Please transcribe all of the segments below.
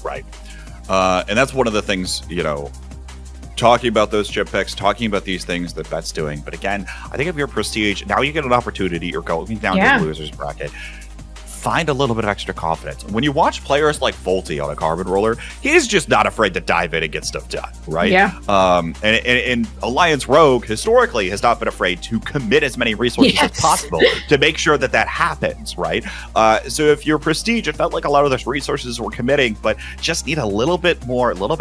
right? And that's one of the things, talking about those chip picks, talking about these things that Bet's doing. But again, I think if you're Prestige, now you get an opportunity. You're going down to the losers bracket. Find a little bit of extra confidence. When you watch players like Volty on a carbon roller, he's just not afraid to dive in and get stuff done, right? Yeah. And Alliance Rogue historically has not been afraid to commit as many resources as possible to make sure that happens, right? So if you're Prestige, it felt like a lot of those resources were committing, but just need a little bit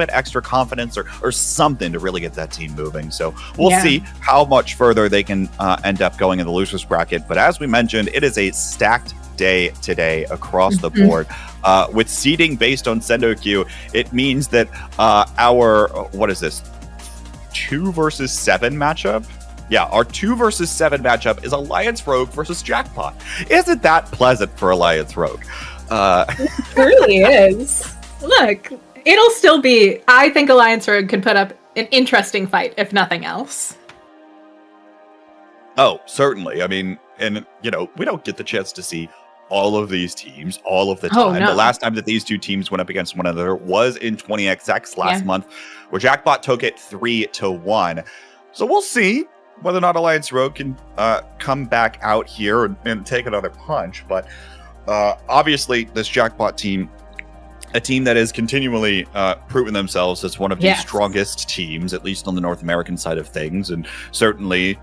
extra confidence or something to really get that team moving. So we'll see how much further they can end up going in the losers bracket. But as we mentioned, it is a stacked day today across the board. With seeding based on SendouQ, it means that our 2 versus 7 matchup? Yeah, our 2 versus 7 matchup is Alliance Rogue versus Jackpot. Isn't that pleasant for Alliance Rogue? It really is. Look, it'll still be, I think Alliance Rogue could put up an interesting fight, if nothing else. Oh, certainly. I mean, and, we don't get the chance to see all of these teams all of the time. Oh, no. The last time that these two teams went up against one another was in 20XX last month, where Jackpot took it 3-1. So we'll see whether or not Alliance Rogue can come back out here and take another punch. But obviously, this Jackpot team, a team that has continually proven themselves as one of the strongest teams, at least on the North American side of things, and certainly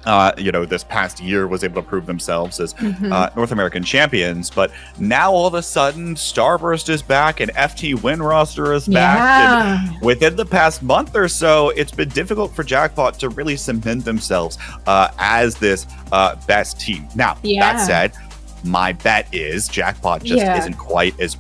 this past year was able to prove themselves as North American champions. But now all of a sudden, Starburst is back and FT Win roster is back. And within the past month or so, it's been difficult for Jackpot to really cement themselves as this best team. Now, that said, my bet is Jackpot just isn't quite as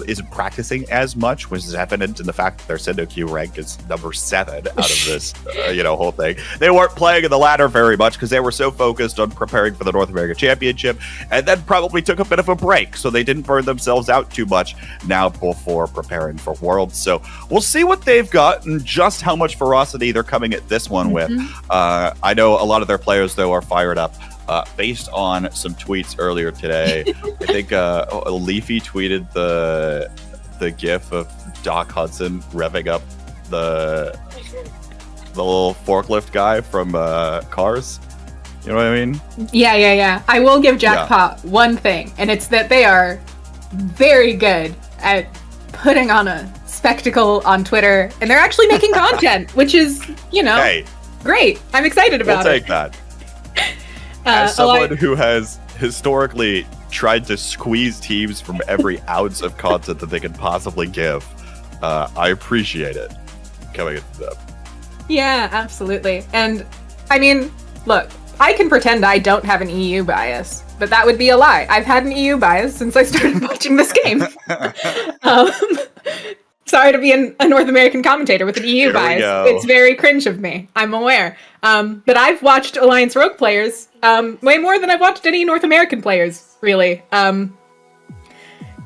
isn't practicing as much, which is evident in the fact that their SendouQ rank is number 7 out of this whole thing. They weren't playing in the ladder very much because they were so focused on preparing for the North American Championship, and then probably took a bit of a break, so they didn't burn themselves out too much now before preparing for Worlds. So we'll see what they've got and just how much ferocity they're coming at this one with. I know a lot of their players, though, are fired up. Based on some tweets earlier today, I think Leafy tweeted the gif of Doc Hudson revving up the little forklift guy from Cars. You know what I mean? Yeah. I will give Jackpot one thing, and it's that they are very good at putting on a spectacle on Twitter, and they're actually making content, which is, great. I'm excited about it. We'll take that. As someone who has historically tried to squeeze teams from every ounce of content that they could possibly give, I appreciate it coming into them. Yeah, absolutely. And, I mean, look, I can pretend I don't have an EU bias, but that would be a lie. I've had an EU bias since I started watching this game. Sorry to be a North American commentator with an EU bias. It's very cringe of me. I'm aware. But I've watched Alliance Rogue players way more than I've watched any North American players, really.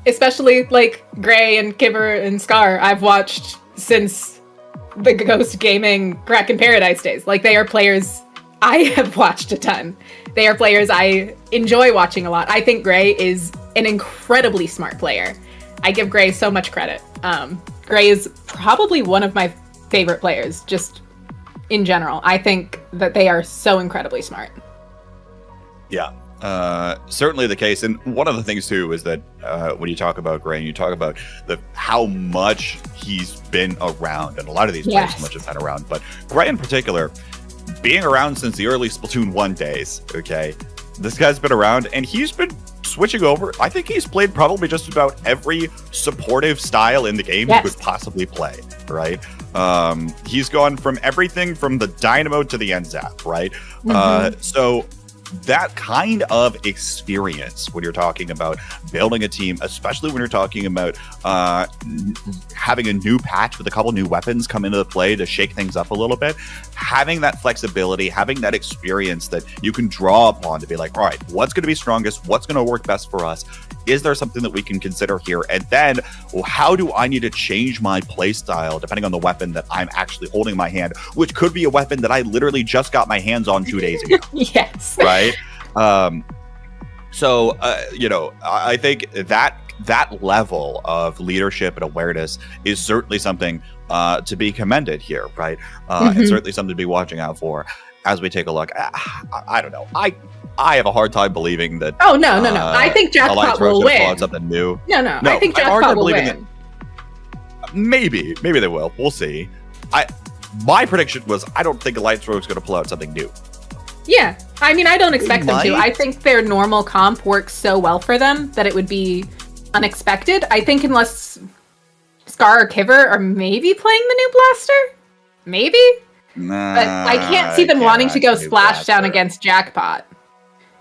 Especially like Gray and Kibber and Scar, I've watched since the Ghost Gaming Crack in Paradise days. Like, they are players I have watched a ton. They are players I enjoy watching a lot. I think Gray is an incredibly smart player. I give Gray so much credit. Gray is probably one of my favorite players, just in general. I think that they are so incredibly smart. Yeah, certainly the case. And one of the things, too, is that when you talk about Gray, you talk about how much he's been around. And a lot of these players so much have been around. But Gray in particular, being around since the early Splatoon 1 days, okay? This guy's been around, and he's been switching over. I think he's played probably just about every supportive style in the game he could possibly play, right? He's gone from everything from the Dynamo to the NZAP, right? So that kind of experience when you're talking about building a team, especially when you're talking about having a new patch with a couple new weapons come into the play to shake things up a little bit, having that flexibility, having that experience that you can draw upon to be like, all right, what's going to be strongest? What's going to work best for us? Is there something that we can consider here? And then, well, how do I need to change my play style depending on the weapon that I'm actually holding in my hand, which could be a weapon that I literally just got my hands on 2 days ago. Yes. Right? I think that that level of leadership and awareness is certainly something to be commended here, right? And certainly something to be watching out for as we take a look. I don't know. I have a hard time believing that. Oh no. I think Jackpot will win. Something new. No. I think Jackpot will win. Maybe they will. We'll see. My prediction was I don't think Alliance Rouge is going to pull out something new. Yeah, I mean, I don't expect them to. I think their normal comp works so well for them that it would be unexpected. I think unless Scar or Kiver are maybe playing the new Blaster, maybe. Nah, but I can't see them wanting to go splash down against Jackpot.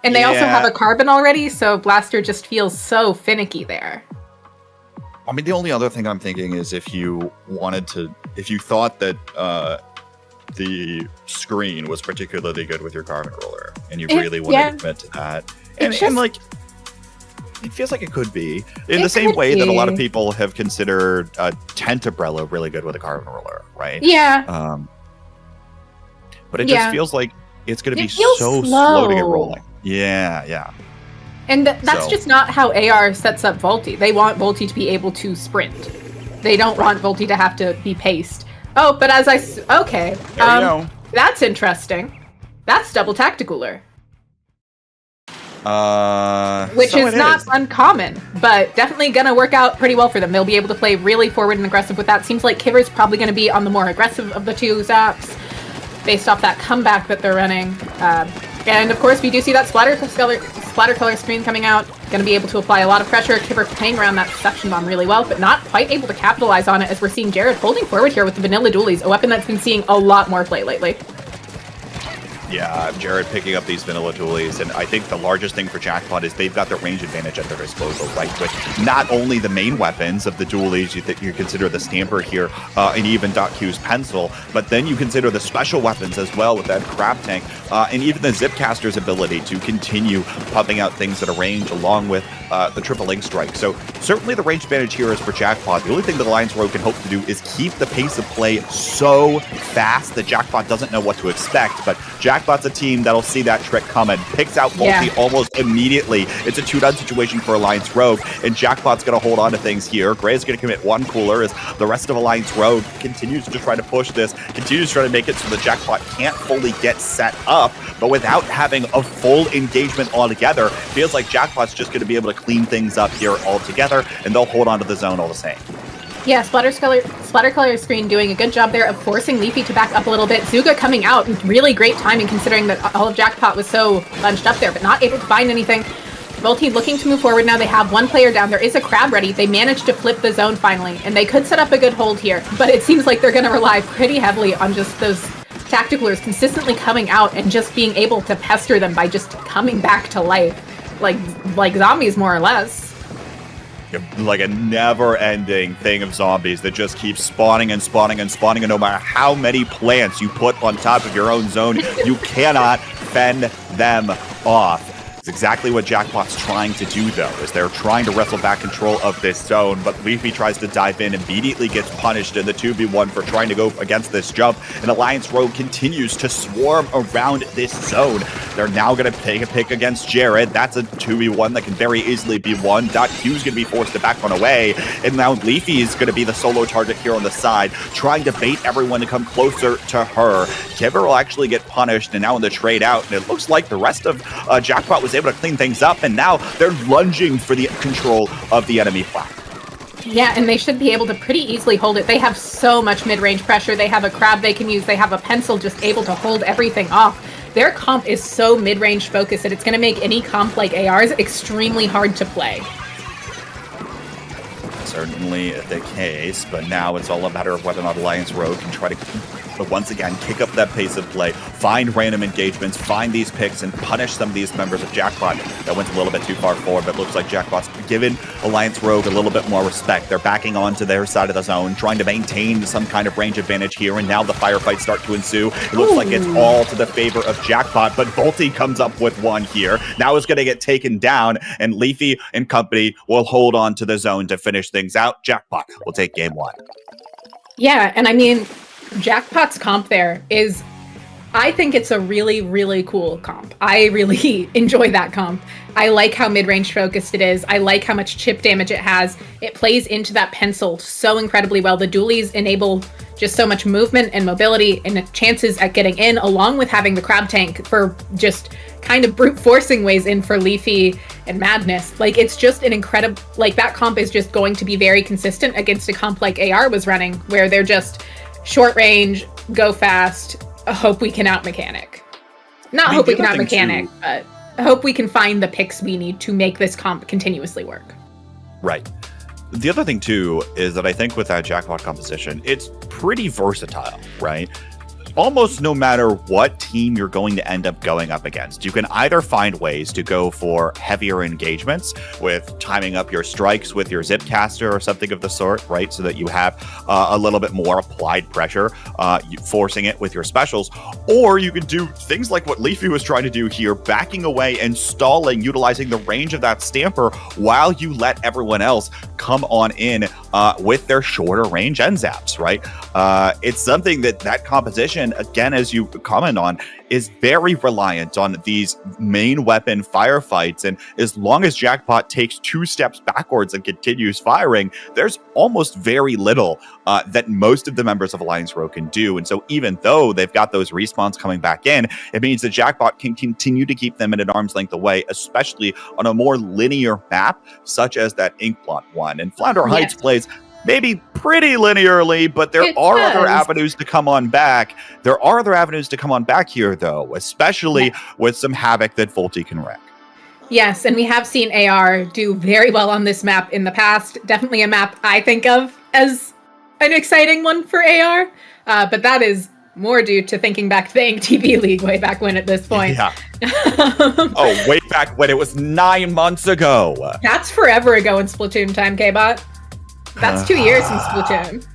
And they also have a Carbon already, so Blaster just feels so finicky there. I mean, the only other thing I'm thinking is if you thought that the screen was particularly good with your Carbon roller, and you really wanted to commit to that, and like, it feels like it could be in the same way that a lot of people have considered Tent Umbrella really good with a Carbon roller, right? Yeah. But it just feels like it's going to be so slow to get rolling. Yeah. And that's just not how AR sets up Volti. They want Volti to be able to sprint. They don't want Volti to have to be paced. Oh, but okay. There you go. That's interesting. That's double Tacticooler. Which is not uncommon, but definitely gonna work out pretty well for them. They'll be able to play really forward and aggressive with that. Seems like Kiver's probably gonna be on the more aggressive of the two zaps, based off that comeback that they're running. And of course, we do see that splatter color screen coming out. Going to be able to apply a lot of pressure. Kiver playing around that Suction Bomb really well, but not quite able to capitalize on it as we're seeing Jared holding forward here with the Vanilla Dualies, a weapon that's been seeing a lot more play lately. Yeah, Jared picking up these Vanilla Dualies, and I think the largest thing for Jackpot is they've got the range advantage at their disposal, right? With not only the main weapons of the Dualies, you consider the Stamper here, and even .Q's Pencil, but then you consider the special weapons as well with that Crab Tank, and even the Zipcaster's ability to continue pumping out things at a range along with the Triple Link Strike. So certainly the range advantage here is for Jackpot. The only thing that Alliance Rouge can hope to do is keep the pace of play so fast that Jackpot doesn't know what to expect, but Jackpot's a team that'll see that trick coming, picks out Volti almost immediately. It's a 2-down situation for Alliance Rouge, and Jackpot's going to hold on to things here. Gray's going to commit one cooler as the rest of Alliance Rouge continues to try to push this, continues to try to make it so the Jackpot can't fully get set up, but without having a full engagement altogether, feels like Jackpot's just going to be able to clean things up here altogether, and they'll hold on to the zone all the same. Yeah, Splatter Color Screen doing a good job there of forcing Leafy to back up a little bit. Zuga coming out, really great timing considering that all of Jackpot was so bunched up there, but not able to find anything. Volti looking to move forward now. They have one player down. There is a crab ready. They managed to flip the zone finally, and they could set up a good hold here, but it seems like they're going to rely pretty heavily on just those Tacticoolers consistently coming out and just being able to pester them by just coming back to life, like zombies more or less. Like a never-ending thing of zombies that just keeps spawning and spawning and spawning, and no matter how many plants you put on top of your own zone, you cannot fend them off. It's exactly what Jackpot's trying to do, though, is they're trying to wrestle back control of this zone, but Leafy tries to dive in, immediately gets punished in the 2v1 for trying to go against this jump, and Alliance Rouge continues to swarm around this zone. They're now going to take a pick against Jared. That's a 2v1 that can very easily be won. .Q's going to be forced to back one away, and now Leafy is going to be the solo target here on the side, trying to bait everyone to come closer to her. Kiver will actually get punished, and now in the trade out, and it looks like the rest of Jackpot was able to clean things up, and now they're lunging for the control of the enemy flag. Yeah, and they should be able to pretty easily hold it. They have so much mid-range pressure. They have a crab they can use. They have a pencil just able to hold everything off. Their comp is so mid-range focused that it's going to make any comp like AR's extremely hard to play. Certainly the case, but now it's all a matter of whether or not Alliance Rouge can try to once again kick up that pace of play, find random engagements, find these picks, and punish some of these members of Jackpot that went a little bit too far forward, but looks like Jackpot's given Alliance Rouge a little bit more respect. They're backing onto their side of the zone, trying to maintain some kind of range advantage here, and now the firefights start to ensue. It looks like it's all to the favor of Jackpot, but Volti comes up with one here. Now it's going to get taken down, and Leafy and company will hold on to the zone to finish things out. Jackpot will take game one. Yeah, and I mean, Jackpot's comp there is I think it's a really, really cool comp. I really enjoy that comp. I like how mid-range focused it is. I like how much chip damage it has. It plays into that pencil so incredibly well. The dualies enable just so much movement and mobility and chances at getting in, along with having the crab tank for just kind of brute forcing ways in for Leafy and Madness. Like, it's just an incredible, like, that comp is just going to be very consistent against a comp like AR was running, where they're just short range, go fast, hope we can out mechanic. Not hope we can out mechanic, but hope we can find the picks we need to make this comp continuously work. Right. The other thing, too, is that I think with that Jackpot composition, it's pretty versatile, right? Almost no matter what team you're going to end up going up against, you can either find ways to go for heavier engagements with timing up your strikes with your Zipcaster or something of the sort, right? So that you have a little bit more applied pressure, forcing it with your specials. Or you can do things like what Leafy was trying to do here, backing away and stalling, utilizing the range of that Stamper while you let everyone else come on in with their shorter range end zaps, right? It's something that composition, again, as you comment on, is very reliant on these main weapon firefights. And as long as Jackpot takes 2 steps backwards and continues firing, there's almost very little that most of the members of Alliance Rouge can do. And so even though they've got those respawns coming back in, it means that Jackpot can continue to keep them at an arm's length away, especially on a more linear map, such as that Inkling one. And Flounder Heights plays maybe pretty linearly, but there are other avenues to come on back. There are other avenues to come on back here, though, especially with some havoc that Volti can wreak. Yes, and we have seen AR do very well on this map in the past. Definitely a map I think of as an exciting one for AR, but that is more due to thinking back to the Ink TV League way back when at this point. Yeah. Oh, way back when it was 9 months ago. That's forever ago in Splatoon time, K-Bot. That's 2 years in Splatoon.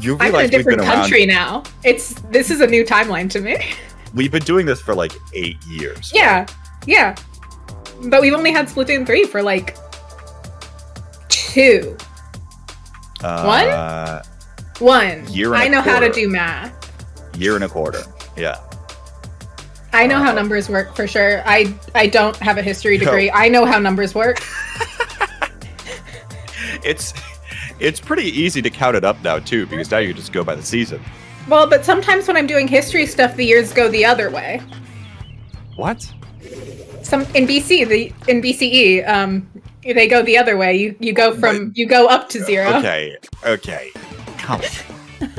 You I'm in a different country now. This is a new timeline to me. We've been doing this for like 8 years. Yeah, yeah. But we've only had Splatoon 3 for like 2. 1? 1. I know how to do math. Year and a quarter. Yeah. I know how numbers work for sure. I don't have a history degree. I know how numbers work. It's pretty easy to count it up now, too, because now you just go by the season. Well, but sometimes when I'm doing history stuff, the years go the other way. What? In BCE, they go the other way. You go up to 0. Okay. Come on.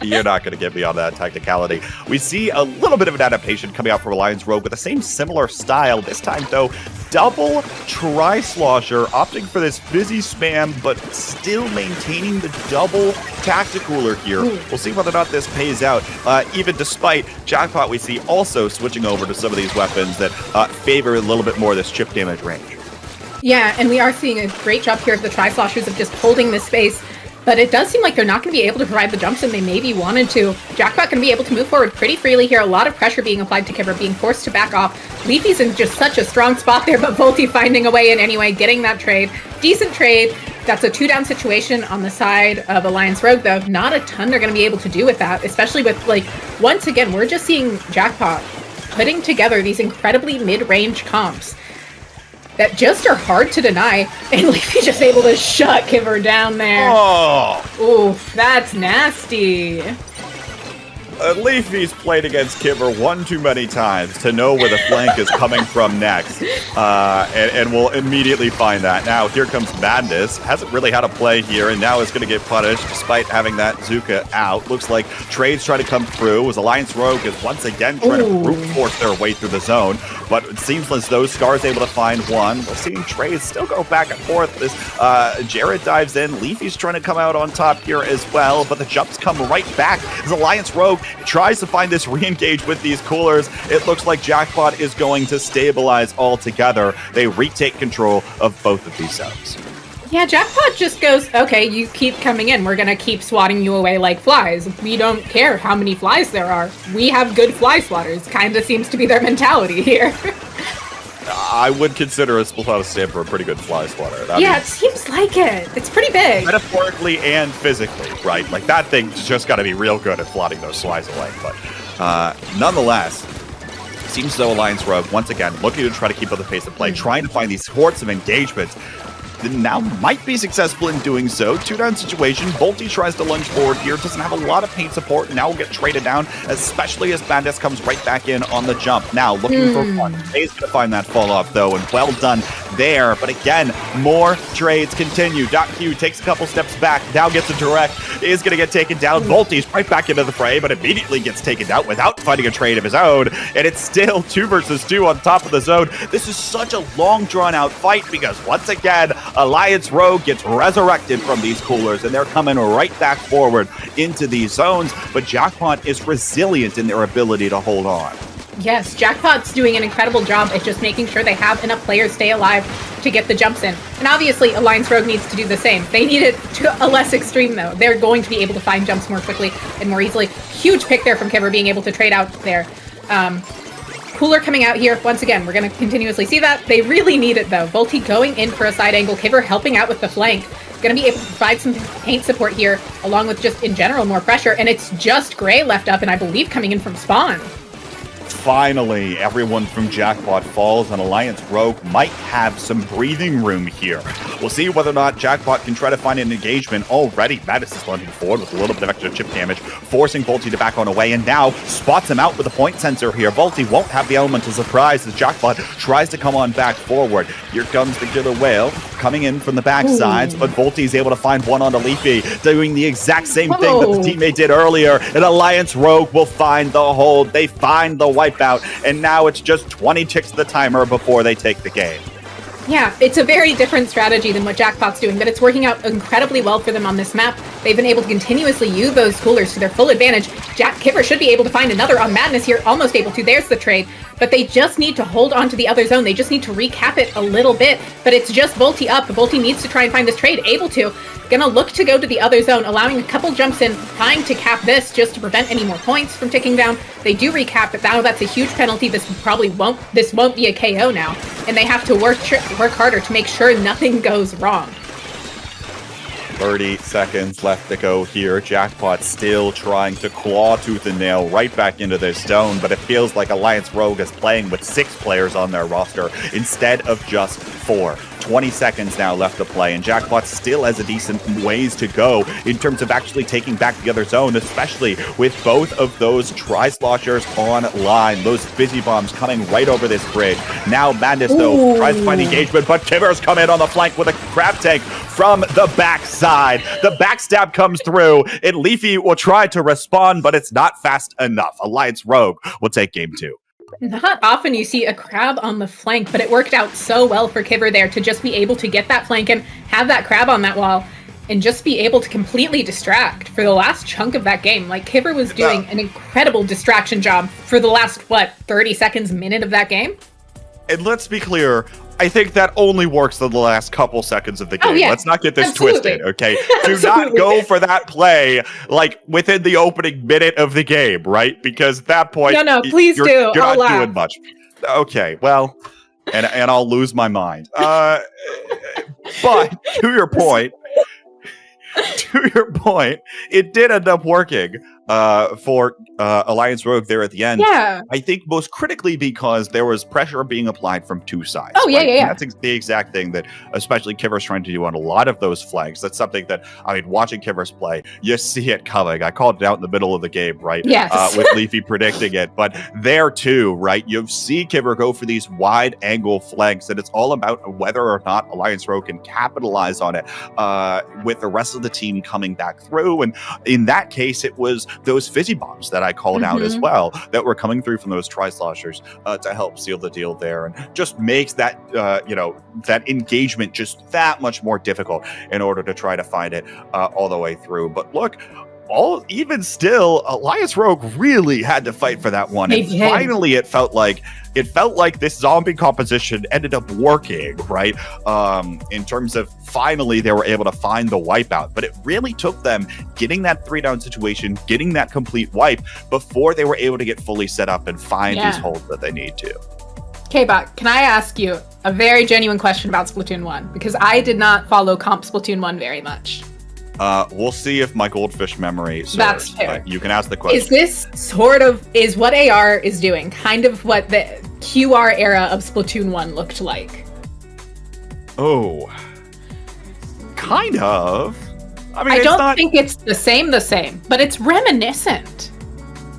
You're not going to get me on that technicality. We see a little bit of an adaptation coming out from Alliance Rouge with the same similar style. This time, though, double tri-slosher, opting for this busy spam, but still maintaining the double tacticooler here. We'll see whether or not this pays out. Even despite Jackpot, we see also switching over to some of these weapons that favor a little bit more of this chip damage range. Yeah, and we are seeing a great job here of the tri-sloshers of just holding this space. But it does seem like they're not going to be able to provide the jumps and they maybe wanted to. Jackpot can be able to move forward pretty freely here. A lot of pressure being applied to Kipper, being forced to back off. Leafy's in just such a strong spot there, but Volti finding a way in anyway, getting that trade. Decent trade. That's a 2-down situation on the side of Alliance Rouge, though. Not a ton they're going to be able to do with that, especially with, like, once again, we're just seeing Jackpot putting together these incredibly mid-range comps that just are hard to deny, and Leafy just able to shut Kipper down there. Oh! Oof, that's nasty. Leafy's played against Kipper one too many times to know where the flank is coming from next, and we'll immediately find that. Now, here comes Madness. Hasn't really had a play here, and now is going to get punished despite having that Zuka out. Looks like trades try to come through as Alliance Rouge is once again trying to brute force their way through the zone, but it seems as though Scar's able to find one. We're seeing trades still go back and forth as Jared dives in. Leafy's trying to come out on top here as well, but the jumps come right back as Alliance Rouge tries to find this re-engage with these coolers. It looks like Jackpot is going to stabilize altogether. They retake control of both of these zones. Yeah, Jackpot just goes, okay, you keep coming in. We're going to keep swatting you away like flies. We don't care how many flies there are. We have good fly swatters. Kind of seems to be their mentality here. I would consider a split out of Stamper a pretty good fly swatter. It seems like it. It's pretty big. Metaphorically and physically, right? Like, that thing's just got to be real good at plotting those flies away. But nonetheless, seems as though Alliance Rogue, once again, looking to try to keep up the pace of play, trying to find these sorts of engagements. Now might be successful in doing so. 2-down situation. Volty tries to lunge forward here. Doesn't have a lot of paint support. Now will get traded down, especially as Bandits comes right back in on the jump. Now looking for one. He's going to find that fall off, though, and well done there. But again, more trades continue. SendouQ takes a couple steps back. Now gets a direct. Is going to get taken down. Volty's right back into the fray, but immediately gets taken down without finding a trade of his own. And it's still 2 versus 2 on top of the zone. This is such a long, drawn-out fight because, once again, Alliance Rogue gets resurrected from these coolers, and they're coming right back forward into these zones, but Jackpot is resilient in their ability to hold on. Yes, Jackpot's doing an incredible job at just making sure they have enough players stay alive to get the jumps in. And obviously, Alliance Rogue needs to do the same. They need it to a less extreme, though. They're going to be able to find jumps more quickly and more easily. Huge pick there from Kiver being able to trade out there. Cooler coming out here. Once again, we're going to continuously see that. They really need it, though. Volty going in for a side angle. Kiver helping out with the flank. Going to be able to provide some paint support here, along with just, in general, more pressure. And it's just Gray left up, and I believe coming in from spawn. Finally, everyone from Jackpot falls, and Alliance Rogue might have some breathing room here. We'll see whether or not Jackpot can try to find an engagement. Already, Madness is lunging forward with a little bit of extra chip damage, forcing Volty to back on away, and now spots him out with a point sensor here. Volty won't have the element of surprise as Jackpot tries to come on back forward. Here comes the Killer Whale coming in from the backsides, but Volty is able to find one onto Leafy, doing the exact same thing that the teammate did earlier, and Alliance Rogue will find the hold. They find the wipeout, and now it's just 20 ticks of the timer before they take the game. Yeah, it's a very different strategy than what Jackpot's doing, but it's working out incredibly well for them on this map. They've been able to continuously use those coolers to their full advantage. Kiver should be able to find another on Madness here, almost able to. There's the trade, but they just need to hold on to the other zone. They just need to recap it a little bit, but it's just Volty up. Volty needs to try and find this trade, able to. Gonna look to go to the other zone, allowing a couple jumps in, trying to cap this just to prevent any more points from ticking down. They do recap it. Now that's a huge penalty. This won't be a KO now, and they have to work harder to make sure nothing goes wrong. 30 seconds left to go here. Jackpot still trying to claw tooth and nail right back into this zone, but it feels like Alliance Rogue is playing with 6 players on their roster instead of just 4. 20 seconds now left to play, and Jackpot still has a decent ways to go in terms of actually taking back the other zone, especially with both of those Tri-Sloshers online. Those Busy Bombs coming right over this bridge. Now Madness, though, tries to find engagement, but Kiver's come in on the flank with a crab tank from the backside. The backstab comes through, and Leafy will try to respond, but it's not fast enough. Alliance Rogue will take game 2. Not often you see a crab on the flank, but it worked out so well for Kiver there to just be able to get that flank and have that crab on that wall and just be able to completely distract for the last chunk of that game. Like, Kiver was doing an incredible distraction job for the last, 30 seconds, minute of that game? And let's be clear, I think that only works in the last couple seconds of the game. Oh, yeah. Let's not get this twisted, okay? Do Absolutely. not go for that play, like, within the opening minute of the game, right? Because at that point, No, please do. You're I'll not laugh. doing much. Okay, well, and I'll lose my mind. But to your point, it did end up working for Alliance Rogue there at the end. Yeah. I think most critically because there was pressure being applied from 2 sides. Oh, yeah, right? yeah. And that's the exact thing that especially Kiver's trying to do on a lot of those flags. That's something that, I mean, watching Kiver's play, you see it coming. I called it out in the middle of the game, right? Yes. With Leafy predicting it. But there too, right? You see Kiver go for these wide angle flanks, and it's all about whether or not Alliance Rogue can capitalize on it with the rest of the team coming back through. And in that case, it was those fizzy bombs that I called out as well that were coming through from those Tri-Sloshers to help seal the deal there, and just makes that that engagement just that much more difficult in order to try to find it all the way through. But look, even still, Alliance Rogue really had to fight for that one. And finally, it felt like this zombie composition ended up working, right? In terms of finally they were able to find the wipeout, but it really took them getting that 3-down situation, getting that complete wipe before they were able to get fully set up and find these holds that they need to. K-Bot, can I ask you a very genuine question about Splatoon 1? Because I did not follow comp Splatoon 1 very much. We'll see if my goldfish memory serves. That's fair. You can ask the question. Is this is what AR is doing kind of what the QR era of Splatoon 1 looked like? Oh, kind of. I mean, I don't think it's the same, but it's reminiscent.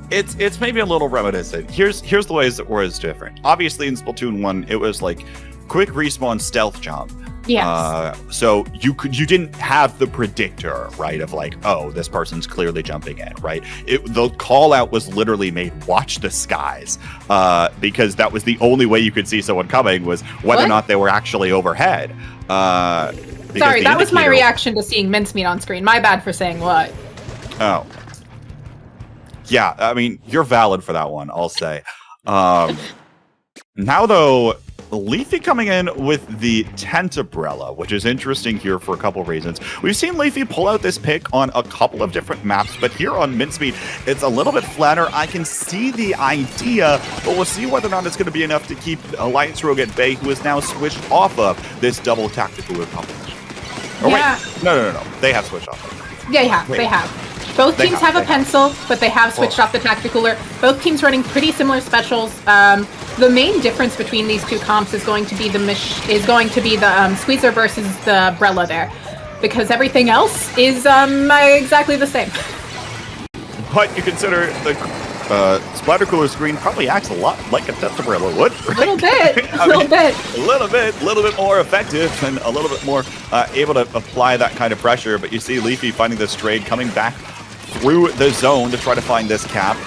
It's maybe a little reminiscent. Here's the ways that were different. Obviously, in Splatoon 1, it was like quick respawn stealth jump. Yes. So you didn't have the predictor, right, of like, oh, this person's clearly jumping in, right? The call out was literally made, watch the skies, because that was the only way you could see someone coming, was whether or not they were actually overhead. Sorry, that was my reaction to seeing mincemeat on screen. My bad for saying what. Oh. Yeah, I mean, you're valid for that one, I'll say. Now, though, Leafy coming in with the tent umbrella, which is interesting here for a couple reasons. We've seen Leafy pull out this pick on a couple of different maps, but here on Mincemeat, it's a little bit flatter. I can see the idea, but we'll see whether or not it's going to be enough to keep Alliance Rogue at bay, who is now switched off of this double tactical accomplishment. Oh, yeah. Wait. No. They have switched off. They have. Both teams have a pencil, but they have switched off the tacticaler. Both teams running pretty similar specials. The main difference between these two comps is going to be the squeezer versus the umbrella there, because everything else is exactly the same. But you consider the splatter cooler screen probably acts a lot like a tent umbrella would. Right? A little bit more effective and a little bit more able to apply that kind of pressure. But you see Leafy finding the strayed coming back through the zone to try to find this cap.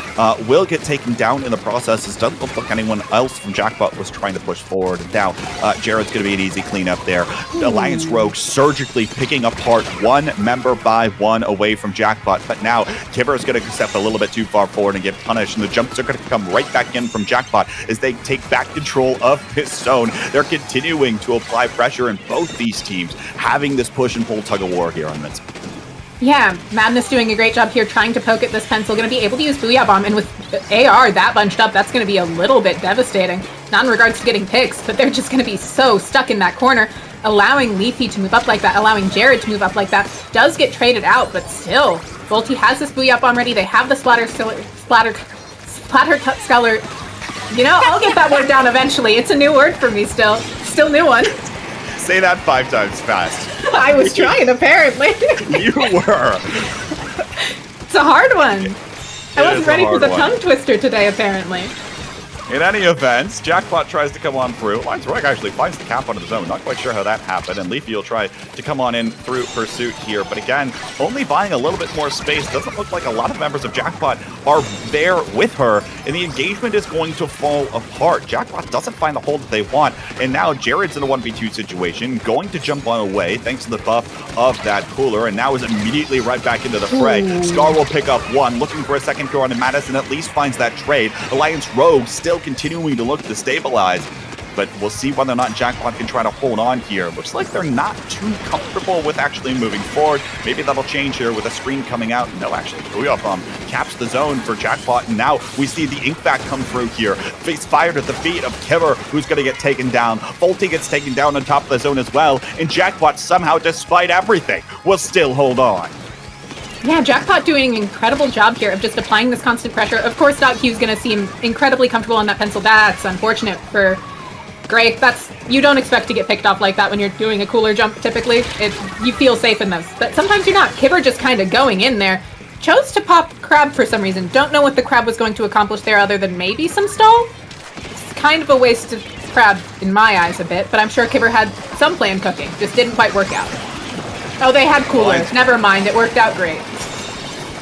Will get taken down in the process. It doesn't look like anyone else from Jackpot was trying to push forward. And now Jared's going to be an easy cleanup there. Alliance Rogue surgically picking apart one member by one away from Jackpot. But now Kibber's going to step a little bit too far forward and get punished. And the jumps are going to come right back in from Jackpot as they take back control of this zone. They're continuing to apply pressure in both these teams, having this push and pull tug of war here on this. Yeah, Madness doing a great job here trying to poke at this pencil. Going to be able to use Booyah Bomb, and with AR that bunched up, that's going to be a little bit devastating. Not in regards to getting picks, but they're just going to be so stuck in that corner. Allowing Leafy to move up like that, allowing Jared to move up like that, does get traded out, but still, Volty has this Booyah Bomb ready. They have the splatter sculler. You know, I'll get that word down eventually. It's a new word for me still new one. Say that 5 times fast. I was trying, apparently. You were. It's a hard one. I wasn't ready for the tongue twister today, apparently. In any event, Jackpot tries to come on through. Alliance Rogue actually finds the cap onto the zone. Not quite sure how that happened. And Leafy will try to come on in through pursuit here. But again, only buying a little bit more space. Doesn't look like a lot of members of Jackpot are there with her. And the engagement is going to fall apart. Jackpot doesn't find the hold that they want. And now Jared's in a 1v2 situation. Going to jump on away thanks to the buff of that cooler. And now is immediately right back into the fray. Ooh. Scar will pick up one. Looking for a second kill on Madison. At least finds that trade. Alliance Rogue still continuing to look to stabilize, but we'll see whether or not Jackpot can try to hold on here. Looks like they're not too comfortable with actually moving forward. Maybe that'll change here with a screen coming out. No, actually, Booyah Bomb caps the zone for Jackpot, and now we see the ink back come through here. Face fired at the feet of Kibber, who's going to get taken down. Volty gets taken down on top of the zone as well, and Jackpot somehow, despite everything, will still hold on. Yeah, Jackpot doing an incredible job here of just applying this constant pressure. Of course, SendouQ is going to seem incredibly comfortable on that pencil. That's unfortunate for Gray. You don't expect to get picked off like that when you're doing a cooler jump, typically. You feel safe in those. But sometimes you're not. Kibber just kind of going in there. Chose to pop Crab for some reason. Don't know what the Crab was going to accomplish there other than maybe some stall. It's kind of a waste of Crab in my eyes a bit, but I'm sure Kibber had some plan cooking. Just didn't quite work out. Oh, they had coolers. Never mind. It worked out great.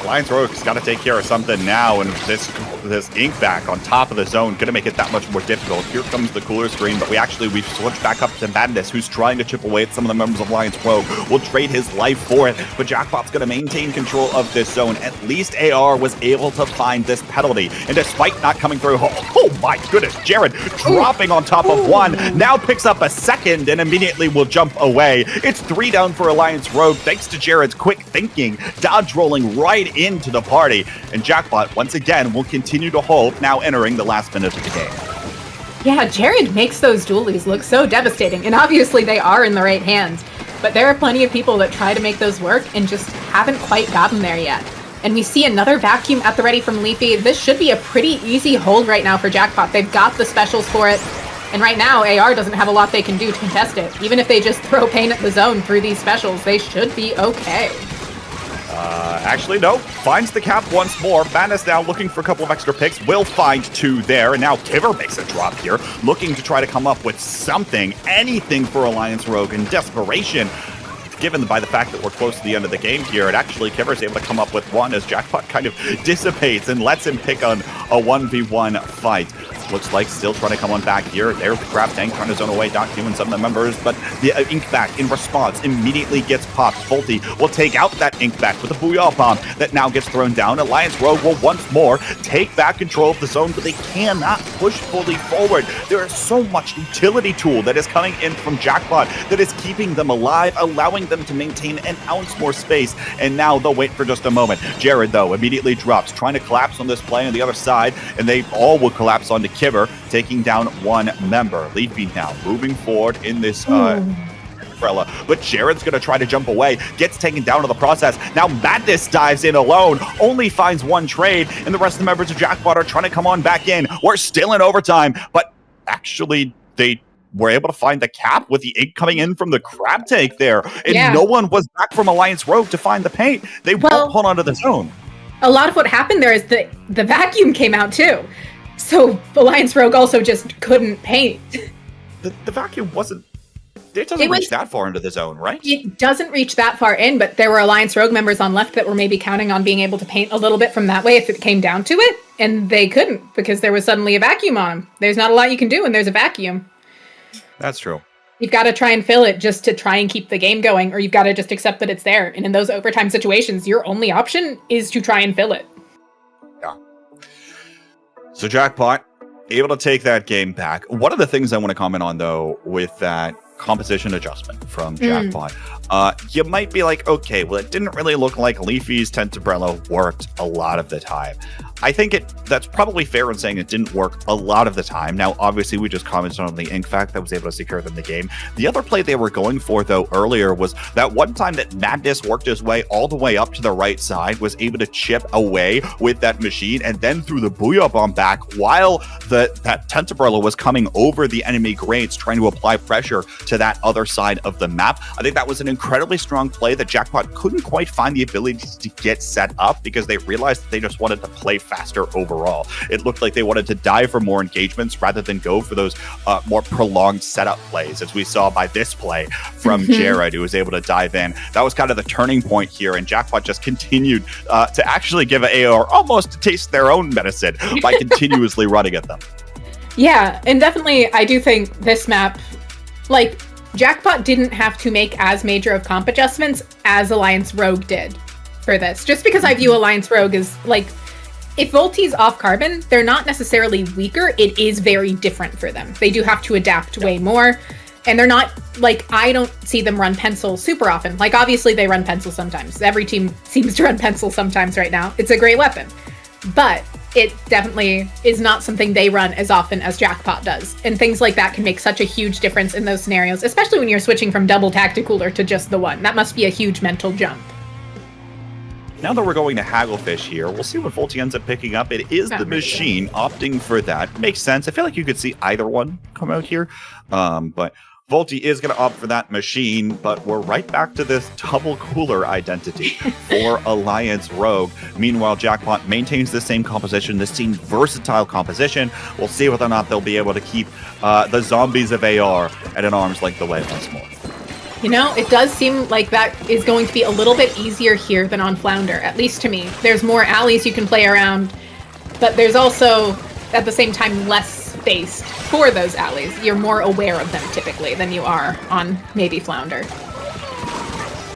Alliance Rogue's got to take care of something now, and this ink back on top of the zone going to make it that much more difficult. Here comes the cooler screen, but we've switched back up to Madness, who's trying to chip away at some of the members of Alliance Rogue. Will trade his life for it, but Jackpot's going to maintain control of this zone. At least AR was able to find this penalty, and despite not coming through, oh my goodness, Jared dropping on top of one, now picks up a second and immediately will jump away. It's 3 down for Alliance Rogue, thanks to Jared's quick thinking, dodge rolling right into the party, and Jackpot once again will continue to hold, now entering the last minute of the game. Yeah, Jared makes those dualies look so devastating, and obviously they are in the right hands, but there are plenty of people that try to make those work and just haven't quite gotten there yet. And we see another vacuum at the ready from Leafy. This should be a pretty easy hold right now for Jackpot. They've got the specials for it, and right now AR doesn't have a lot they can do to contest it. Even if they just throw pain at the zone through these specials, they should be okay. Actually, no. Finds the cap once more. Madness now looking for a couple of extra picks. Will find 2 there. And now Kiver makes a drop here, looking to try to come up with something, anything for Alliance Rogue in desperation. Given by the fact that we're close to the end of the game here, and actually Kiver's able to come up with 1 as Jackpot kind of dissipates and lets him pick on a 1v1 fight. Looks like still trying to come on back here. There's the grab tank trying to zone away SendouQ and some of the members, but the Inkback in response immediately gets popped. Volty will take out that Inkback with a Booyah Bomb that now gets thrown down. Alliance Rogue will once more take back control of the zone, but they cannot push fully forward. There is so much utility tool that is coming in from Jackpot that is keeping them alive, allowing them to maintain an ounce more space, and now they'll wait for just a moment. Jared, though, immediately drops, trying to collapse on this play on the other side, and they all will collapse onto Kiver, taking down 1 member. Leafy now moving forward in this umbrella, but Jared's going to try to jump away, gets taken down in the process. Now Madness dives in alone, only finds 1 trade, and the rest of the members of Jackpot are trying to come on back in. We're still in overtime, but actually they were able to find the cap with the ink coming in from the crab tank there, and no one was back from Alliance Rogue to find the paint. They won't hold on to the zone. A lot of what happened there is the vacuum came out too. So Alliance Rogue also just couldn't paint. The vacuum wasn't... It doesn't reach that far into the zone, right? It doesn't reach that far in, but there were Alliance Rogue members on left that were maybe counting on being able to paint a little bit from that way if it came down to it, and they couldn't because there was suddenly a vacuum on them. There's not a lot you can do when there's a vacuum. That's true. You've got to try and fill it just to try and keep the game going, or you've got to just accept that it's there. And in those overtime situations, your only option is to try and fill it. Yeah. So Jackpot, able to take that game back. One of the things I want to comment on, though, with that composition adjustment from Jackpot, you might be like, okay, well, it didn't really look like Leafy's Tentebrella worked a lot of the time. I think that's probably fair in saying it didn't work a lot of the time. Now, obviously, we just commented on the ink fact that was able to secure them the game. The other play they were going for, though, earlier was that one time that Madness worked his way all the way up to the right side, was able to chip away with that machine, and then threw the Booyah Bomb back while that Tentebrella was coming over the enemy grates, trying to apply pressure to that other side of the map. I think that was an incredibly strong play that Jackpot couldn't quite find the ability to get set up because they realized that they just wanted to play faster overall. It looked like they wanted to dive for more engagements rather than go for those more prolonged setup plays, as we saw by this play from Jared, who was able to dive in. That was kind of the turning point here, and Jackpot just continued to actually give AR almost to taste their own medicine by continuously running at them. Yeah, and definitely I do think this map, like, Jackpot didn't have to make as major of comp adjustments as Alliance Rogue did for this, just because I view Alliance Rogue as, like, if Volty's off carbon, they're not necessarily weaker. It is very different for them. They do have to adapt way more. And they're not, like, I don't see them run pencil super often. Like, obviously they run pencil sometimes. Every team seems to run pencil sometimes right now. It's a great weapon. But it definitely is not something they run as often as Jackpot does. And things like that can make such a huge difference in those scenarios, especially when you're switching from double tacticooler to just the one. That must be a huge mental jump. Now that we're going to Hagglefish here, we'll see what Volty ends up picking up. It is the machine opting for that. Makes sense. I feel like you could see either one come out here. But Volty is going to opt for that machine, but we're right back to this double cooler identity for Alliance Rogue. Meanwhile, Jackpot maintains the same composition, the same versatile composition. We'll see whether or not they'll be able to keep the zombies of AR at an arm's length away once more. You know, it does seem like that is going to be a little bit easier here than on Flounder, at least to me. There's more alleys you can play around, but there's also, at the same time, less space for those alleys. You're more aware of them, typically, than you are on maybe Flounder.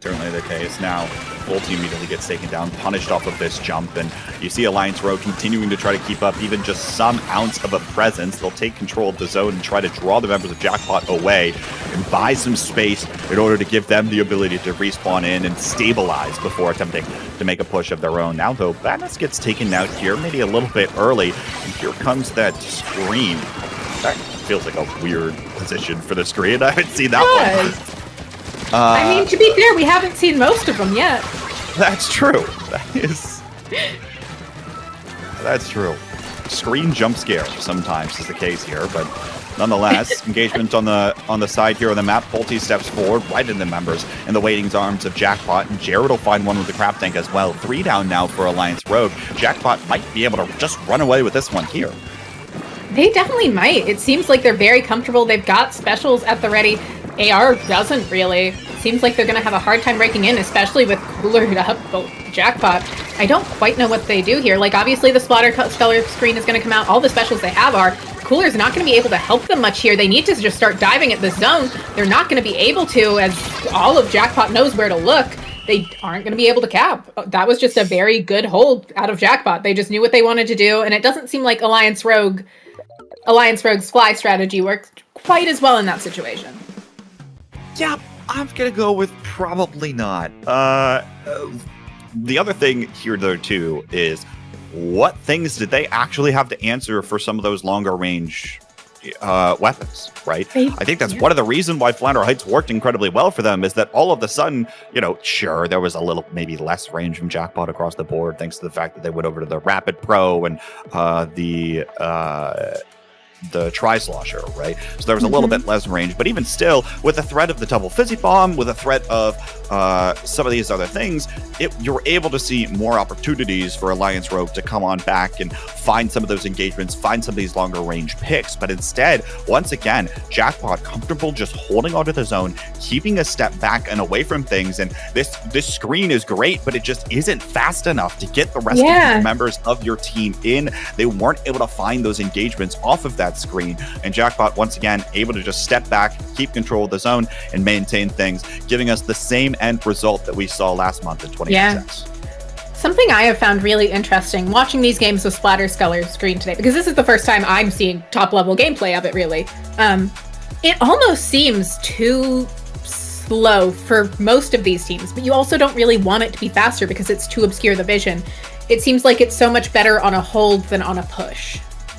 Certainly the case. Now, Volty immediately gets taken down, punished off of this jump, and you see Alliance Rogue continuing to try to keep up even just some ounce of a presence. They'll take control of the zone and try to draw the members of Jackpot away and buy some space in order to give them the ability to respawn in and stabilize before attempting to make a push of their own. Now, though, Madness gets taken out here, maybe a little bit early, and here comes that scream. feels like a weird position for the screen. I haven't seen that one. I mean, to be fair, we haven't seen most of them yet. That's true. That's true. Screen jump scare sometimes is the case here, but nonetheless, engagement on the side here on the map. Pulte steps forward right in the members in the waiting arms of Jackpot, and Jared will find one with the crab tank as well. 3 down now for Alliance Rogue. Jackpot might be able to just run away with this one here. They definitely might. It seems like they're very comfortable. They've got specials at the ready. AR doesn't really. Seems like they're going to have a hard time breaking in, especially with coolered up Jackpot. I don't quite know what they do here. Like, obviously the Splatter Sculler screen is going to come out. All the specials they have are. Cooler's not going to be able to help them much here. They need to just start diving at the zone. They're not going to be able to, as all of Jackpot knows where to look. They aren't going to be able to cap. That was just a very good hold out of Jackpot. They just knew what they wanted to do, and it doesn't seem like Alliance Rogue's fly strategy worked quite as well in that situation. Yeah, I'm going to go with probably not. The other thing here, though, too, is what things did they actually have to answer for some of those longer range weapons, right? I think that's one of the reasons why Flounder Heights worked incredibly well for them, is that all of a sudden, sure, there was a little maybe less range from Jackpot across the board, thanks to the fact that they went over to the Rapid Pro and the Tri-Slosher, right? So there was a little bit less range, but even still, with the threat of the double Fizzy Bomb, with the threat of some of these other things, you're able to see more opportunities for Alliance Rogue to come on back and find some of those engagements, find some of these longer range picks. But instead, once again, Jackpot comfortable just holding onto the zone, keeping a step back and away from things. And this screen is great, but it just isn't fast enough to get the rest of the members of your team in. They weren't able to find those engagements off of that screen, and Jackpot once again able to just step back, keep control of the zone, and maintain things, giving us the same end result that we saw last month in 20XX. Something I have found really interesting watching these games with Splatter Sculler screen today, because this is the first time I'm seeing top level gameplay of it really. It almost seems too slow for most of these teams, but you also don't really want it to be faster because it's too obscure the vision. It seems like it's so much better on a hold than on a push.